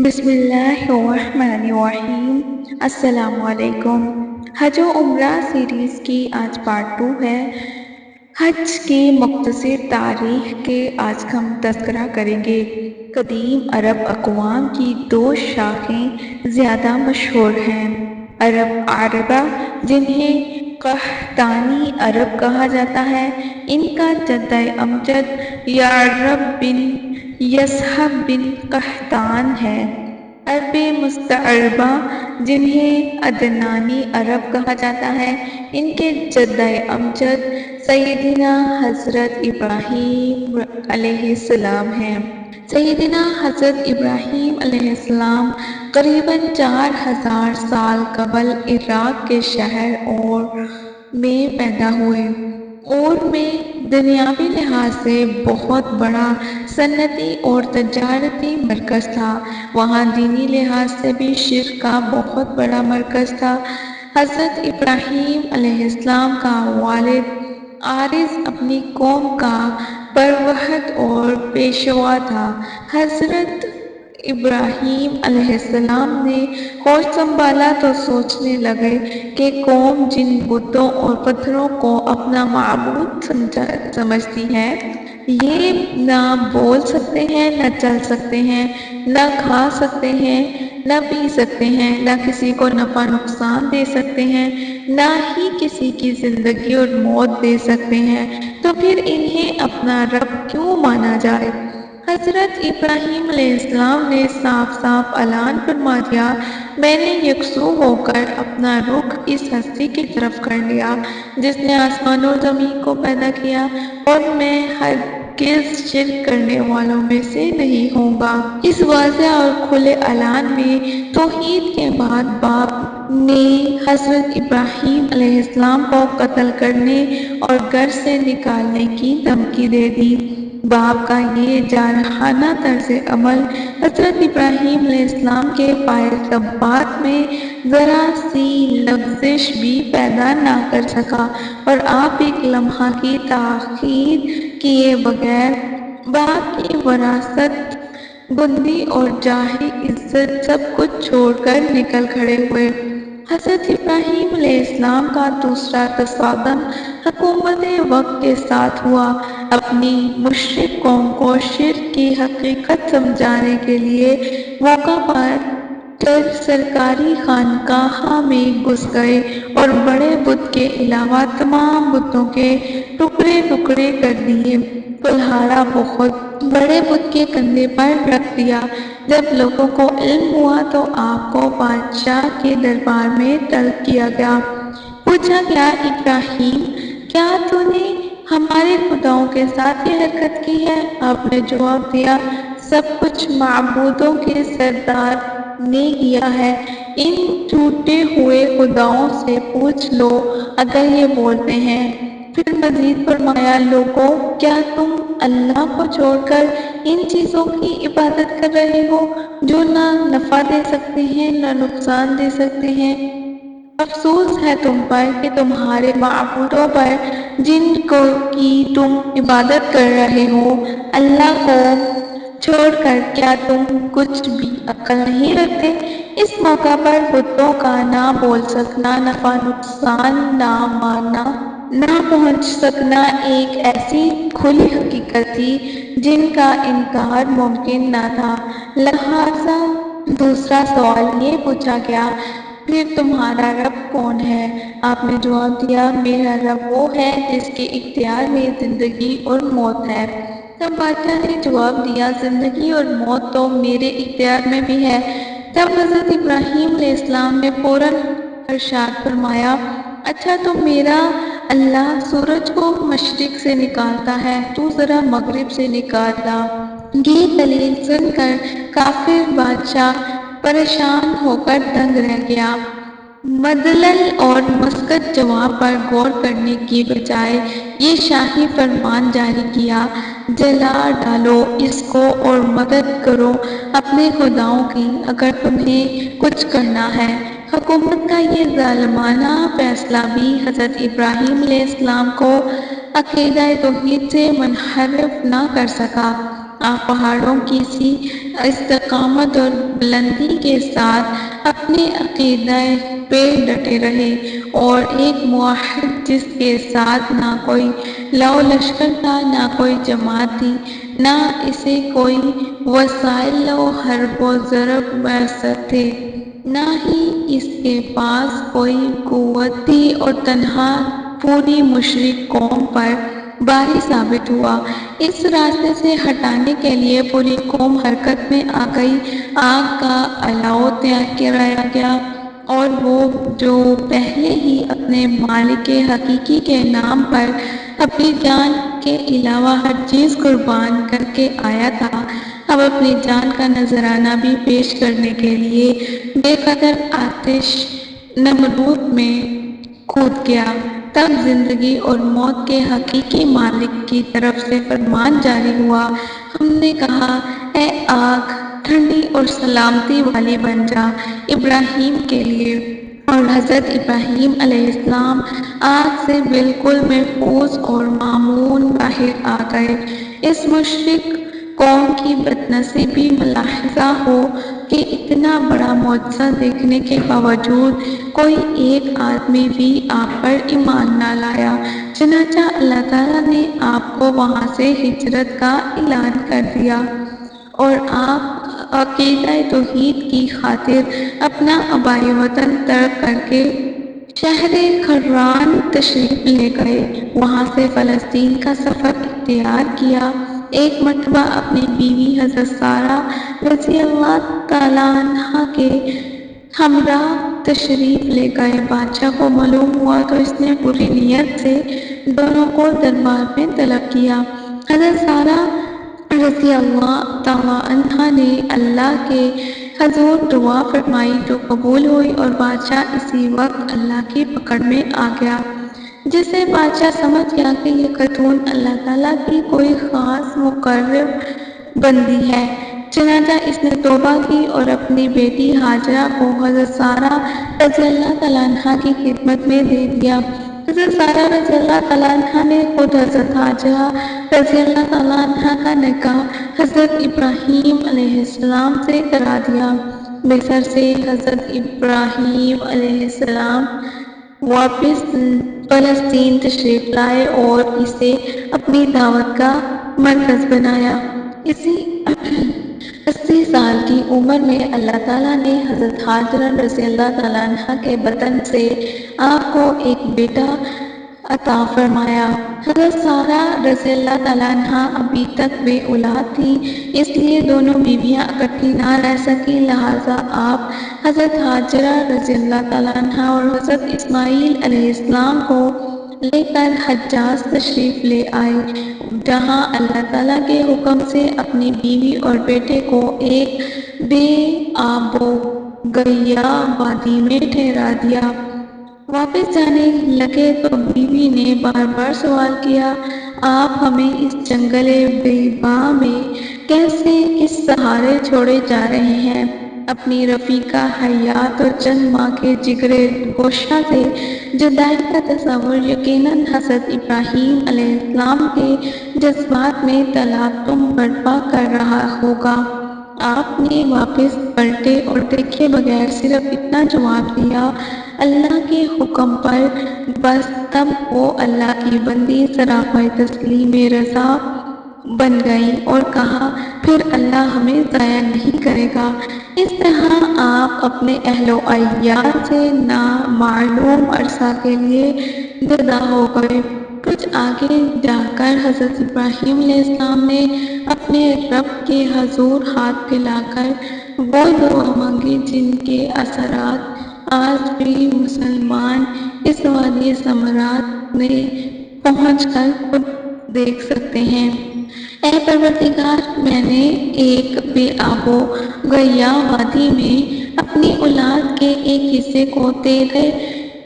بسم اللہ الرحمن الرحیم۔ السلام علیکم۔ حج و عمرہ سیریز کی آج پارٹ 2 ہے۔ حج کی مختصر تاریخ کے آج ہم تذکرہ کریں گے۔ قدیم عرب اقوام کی دو شاخیں زیادہ مشہور ہیں۔ عرب عربہ جنہیں قحطانی عرب کہا جاتا ہے، ان کا جد امجد یعرب بن یصحب بن قحطان ہے۔ عرب مستعربہ جنہیں عدنانی عرب کہا جاتا ہے، ان کے جد امجد سیدنا حضرت ابراہیم علیہ السلام ہیں۔ سیدنا حضرت ابراہیم علیہ السلام قریباً 4000 سال قبل عراق کے شہر اور میں پیدا ہوئے۔ اور میں دنیاوی لحاظ سے بہت بڑا صنعتی اور تجارتی مرکز تھا، وہاں دینی لحاظ سے بھی شرک کا بہت بڑا مرکز تھا۔ حضرت ابراہیم علیہ السلام کا والد عارض اپنی قوم کا پروہد اور پیشوا تھا۔ حضرت ابراہیم علیہ السلام نے ہوش سنبھالا تو سوچنے لگے کہ قوم جن بتوں اور پتھروں کو اپنا معبود سمجھتی ہے، یہ نہ بول سکتے ہیں، نہ چل سکتے ہیں، نہ کھا سکتے ہیں، نہ پی سکتے ہیں، نہ کسی کو نفع نقصان دے سکتے ہیں، نہ ہی کسی کی زندگی اور موت دے سکتے ہیں، تو پھر انہیں اپنا رب کیوں مانا جائے؟ حضرت ابراہیم علیہ السلام نے صاف صاف اعلان فرما دیا، میں نے یکسو ہو کر اپنا رخ اس ہستی کی طرف کر لیا جس نے آسمان اور زمین کو پیدا کیا، اور میں ہرگز شرک کرنے والوں میں سے نہیں ہوں گا۔ اس واضح اور کھلے اعلان میں توحید کے بعد باپ نے حضرت ابراہیم علیہ السلام کو قتل کرنے اور گھر سے نکالنے کی دھمکی دے دی۔ باپ کا یہ جارحانہ طرز عمل حضرت ابراہیم علیہ السلام کے پائے طبعات میں ذرا سی لغزش بھی پیدا نہ کر سکا، اور آپ ایک لمحہ کی تاخیر کیے بغیر باپ کی وراثت، بندی اور جاہ عزت سب کچھ چھوڑ کر نکل کھڑے ہوئے۔ حضرت ابراہیم علیہ السلام کا دوسرا تصادم حکومت وقت کے ساتھ ہوا۔ اپنی مشرک قوم کو شرک کی حقیقت سمجھانے کے لیے موقع پا کر سرکاری خانقاہ میں گھس گئے اور بڑے بت کے علاوہ تمام بتوں کے ٹکڑے ٹکڑے کر دیے۔ کلہاڑا بہت بڑے بت کے کندھے پر رکھ دیا۔ جب لوگوں کو علم ہوا تو آپ کو بادشاہ کے دربار میں طلب کیا گیا۔ پوچھا گیا، ابراہیم، کیا تو نے ہمارے خداؤں کے ساتھ یہ حرکت کی ہے؟ آپ نے جواب دیا، سب کچھ معبودوں کے سردار نے کیا ہے، ان ٹوٹے ہوئے خداؤں سے پوچھ لو اگر یہ بولتے ہیں۔ پھر مزید فرمایا، لوگوں، کیا تم اللہ کو چھوڑ کر ان چیزوں کی عبادت کر رہے ہو جو نہ نفع دے سکتے ہیں نہ نقصان دے سکتے ہیں؟ افسوس ہے تم پر کہ تمہارے معبودوں پر جن کی تم عبادت کر رہے ہو، اللہ کو چھوڑ کر کیا تم کچھ بھی عقل نہیں رکھتے؟ اس موقع پر بتوں کا نہ بول سکنا، نفع نقصان نہ ماننا، نہ پہنچ سکنا ایک ایسی کھلی حقیقت تھی جن کا انکار ممکن نہ تھا۔ لہٰذا دوسرا سوال یہ پوچھا گیا، پھر تمہارا رب کون ہے؟ آپ نے جواب دیا، میرا رب وہ ہے جس کے اختیار میں زندگی اور موت ہے۔ تب بادشاہ نے جواب دیا، زندگی اور موت تو میرے اختیار میں بھی ہے۔ تب حضرت ابراہیم علیہ السلام نے فوراً ارشاد فرمایا، اچھا تو میرا اللہ سورج کو مشرق سے نکالتا ہے، تو ذرا مغرب سے نکال لا۔ یہ دلیل سن کر کافر بادشاہ پریشان ہو کر دنگ رہ گیا۔ مدلل اور مسکت جواب پر غور کرنے کی بجائے یہ شاہی فرمان جاری کیا، جلا ڈالو اس کو اور مدد کرو اپنے خداؤں کی اگر تمہیں کچھ کرنا ہے۔ حکومت کا یہ ظالمانہ فیصلہ بھی حضرت ابراہیم علیہ السلام کو عقیدہ توحید سے منحرف نہ کر سکا۔ آپ پہاڑوں کی سی استقامت اور بلندی کے ساتھ اپنے عقیدہ پہ ڈٹے رہے، اور ایک موحد جس کے ساتھ نہ کوئی لو لشکر تھا، نہ کوئی جماعت تھی، نہ اسے کوئی وسائل و حرب و ضرب میسر تھے، نہ ہی اس کے پاس کوئی قوت تھی، اور تنہا پوری مشرک قوم پر باری ثابت ہوا۔ اس راستے سے ہٹانے کے لیے پوری قوم حرکت میں آ گئی، آگ کا الاؤ تیار کرایا گیا، اور وہ جو پہلے ہی اپنے مالک حقیقی کے نام پر اپنی جان کے علاوہ ہر چیز قربان کر کے آیا تھا، اب اپنی جان کا نذرانہ بھی پیش کرنے کے لیے بے قدر آتش نمرود میں کود گیا۔ تب زندگی اور موت کے حقیقی مالک کی طرف سے فرمان جاری ہوا، ہم نے کہا، اے آگ، ٹھنڈی اور سلامتی والی بن جا ابراہیم کے لیے، اور حضرت ابراہیم علیہ السلام آگ سے بالکل محفوظ اور مامون باہر آ گئے۔ اس مشرک قوم کی بدنصیبی ملاحظہ ہو کہ اتنا بڑا معجزہ دیکھنے کے باوجود کوئی ایک آدمی بھی آپ پر ایمان نہ لایا، چنانچہ اللہ تعالیٰ نے آپ کو وہاں سے ہجرت کا اعلان کر دیا، اور آپ عقیدہ توحید کی خاطر اپنا آبائی وطن ترک کر کے شہر خران تشریف لے گئے، وہاں سے فلسطین کا سفر اختیار کیا۔ ایک مرتبہ اپنی بیوی حضرت سارہ رضی اللہ تعالیٰ عنہا کے ہمراہ تشریف لے گئے۔ بادشاہ کو معلوم ہوا تو اس نے پوری نیت سے دونوں کو دربار میں طلب کیا۔ حضرت سارہ رضی اللہ تعالیٰ عنہا نے اللہ کے حضور دعا فرمائی جو قبول ہوئی، اور بادشاہ اسی وقت اللہ کی پکڑ میں آ گیا، جس سے بادشاہ سمجھ گیا کہ یہ خاتون اللہ تعالیٰ کی کوئی خاص مقرب بندی ہے، چنانچہ اس نے توبہ کی اور اپنی بیٹی ہاجرہ کو حضرت سارہ رضی اللہ تعالیٰ عنہا کی خدمت میں دے دیا۔ حضرت سارہ رضی اللہ تعالیٰ عنہا نے خود حضرت ہاجرہ رضی اللہ تعالیٰ عنہا کا نکاح حضرت ابراہیم علیہ السلام سے کرا دیا۔ مصر سے حضرت ابراہیم علیہ السلام واپس فلسطین تشریف لائے اور اسے اپنی دعوت کا مرکز بنایا۔ اسی 80 سال کی عمر میں اللہ تعالیٰ نے حضرت ہاجرہ رضی اللہ تعالیٰ عنہا کے بطن سے آپ کو ایک بیٹا عطا فرمایا۔ حضرت سارہ رضی اللہ تعالیٰ عنہا ابھی تک بے اولاد تھی، اس لیے دونوں بیویاں اکٹھی نہ رہ سکیں، لہٰذا آپ حضرت ہاجرہ رضی اللہ تعالیٰ عنہا اور حضرت اسماعیل علیہ السلام کو لے کر حجاز تشریف لے آئے، جہاں اللہ تعالیٰ کے حکم سے اپنی بیوی اور بیٹے کو ایک بے آب و گیا وادی میں ٹھہرا دیا۔ واپس جانے لگے تو بیوی نے بار بار سوال کیا، آپ ہمیں اس جنگل بیاباں میں کیسے کس سہارے چھوڑے جا رہے ہیں؟ اپنی رفیقہ حیات اور چند ماہ کے جگر گوشہ سے جدائی کا تصور یقیناً حضرت ابراہیم علیہ السلام کے جذبات میں تلاطم برپا کر رہا ہوگا۔ آپ نے واپس پلٹے اور دیکھے بغیر صرف اتنا جواب دیا، اللہ کے حکم پر، بس تب وہ اللہ کی بندی سراپا تسلیم رضا بن گئی اور کہا، پھر اللہ ہمیں ضائع نہیں کرے گا۔ اس طرح آپ اپنے اہل و عیال سے نامعلوم عرصہ کے لیے جدا ہو گئے۔ کچھ آگے جا کر حضرت ابراہیم علیہ السلام نے اپنے رب کے حضور ہاتھ پھیلا کر وہ دعا مانگی جن کے اثرات آج بھی مسلمان اس وادی ثمرات میں پہنچ کر خود دیکھ سکتے ہیں۔ اے پروردگار، میں نے ایک بے آب و گیا وادی میں اپنی اولاد کے ایک حصے کو تیرے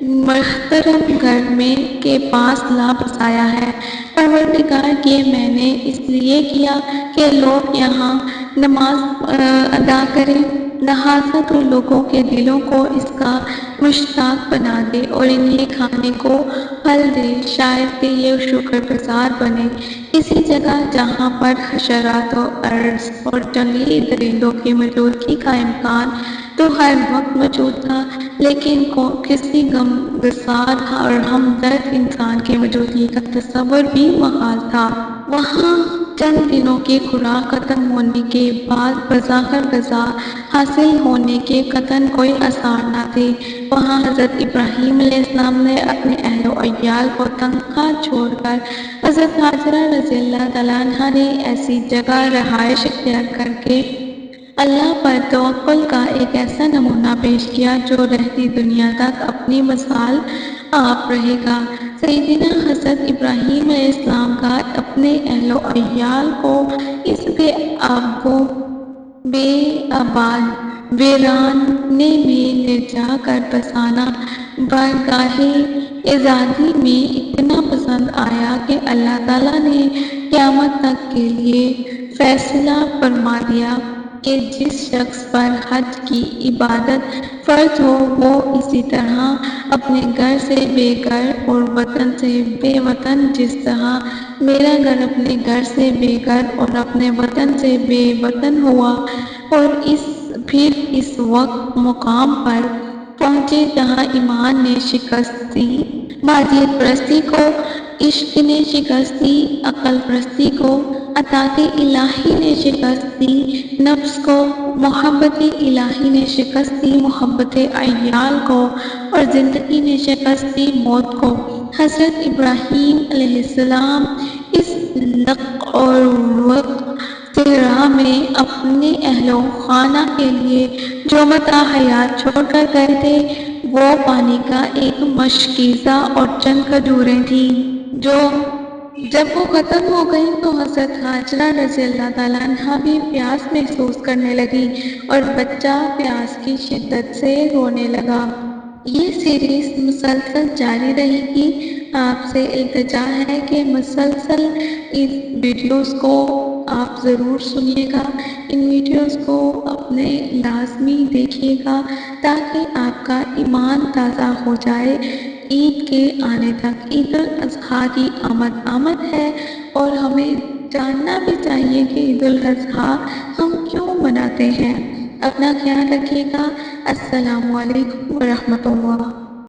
محترم گھر میں کے پاس لا بسایا ہے۔ پروردگار، یہ میں نے اس لیے کیا کہ لوگ یہاں نماز ادا کریں لہٰذا تو لوگوں کے دلوں کو اس کا مشتاق بنا دے اور انہیں کھانے کو پھل دے، شاید کہ یہ شکر گزار بنے۔ اسی جگہ جہاں پر حشرات و ارض اور جنگلی درندوں کی موجودگی کا امکان تو ہر وقت موجود تھا، لیکن کسی غم گسار اور ہمدرد انسان کی موجودگی کا تصور بھی محال تھا۔ وہاں چند دنوں کی خوراک ختم ہونے کے بعد بظاہر غذا حاصل ہونے کے قطعاً کوئی آثار نہ تھے۔ وہاں حضرت ابراہیم علیہ السلام نے اپنے اہل و عیال کو تنہا چھوڑ کر حضرت ہاجرہ رضی اللہ تعالیٰ عنہا نے ایسی جگہ رہائش اختیار کر کے اللہ پر توکل کا ایک ایسا نمونہ پیش کیا جو رہتی دنیا تک اپنی مثال آپ رہے گا۔ سیدنا حضرت ابراہیم علیہ السلام کا اپنے اہل و عیال کو اس بے آب و بے آباد ویرانے میں لے جا کر بسانا بارگاہ ازادی میں اتنا پسند آیا کہ اللہ تعالیٰ نے قیامت تک کے لیے فیصلہ فرما دیا کہ جس شخص پر حج کی عبادت فرض ہو وہ اسی طرح اپنے گھر سے بے گھر اور وطن سے بے وطن، جس طرح میرا گھر اپنے گھر سے بے گھر اور اپنے وطن سے بے وطن ہوا، اور پھر اس وقت مقام پر پہنچے جہاں ایمان نے شکست دی، مادیت پرستی کو عشق نے شکست دی، عقل پرستی کو اطاعت الہی نے شکست دی، نفس کو محبت الہی نے شکست دی، محبت عیال کو اور زندگی نے شکست دی موت کو۔ حضرت ابراہیم علیہ السلام اس لق اور وق صحرا میں اپنے اہل و خانہ کے لیے جو متاع حیات چھوڑ کر گئے تھے وہ پانی کا ایک مشکیزہ اور چند کھجوریں تھیں، جو جب وہ ختم ہو گئی تو حضرت ہاجرہ رضی اللہ تعالیٰ عنہا بھی پیاس محسوس کرنے لگی اور بچہ پیاس کی شدت سے رونے لگا۔ یہ سیریز مسلسل جاری رہے گی۔ آپ سے التجا ہے کہ مسلسل اس ویڈیوز کو آپ ضرور سنیے گا، ان ویڈیوز کو اپنے لازمی دیکھیے گا تاکہ آپ کا ایمان تازہ ہو جائے۔ عید کے آنے تک عید الاضحیٰ کی آمد ہے اور ہمیں جاننا بھی چاہیے کہ عید الاضحیٰ ہم کیوں مناتے ہیں۔ اپنا خیال رکھیے گا۔ السلام علیکم ورحمۃ اللہ۔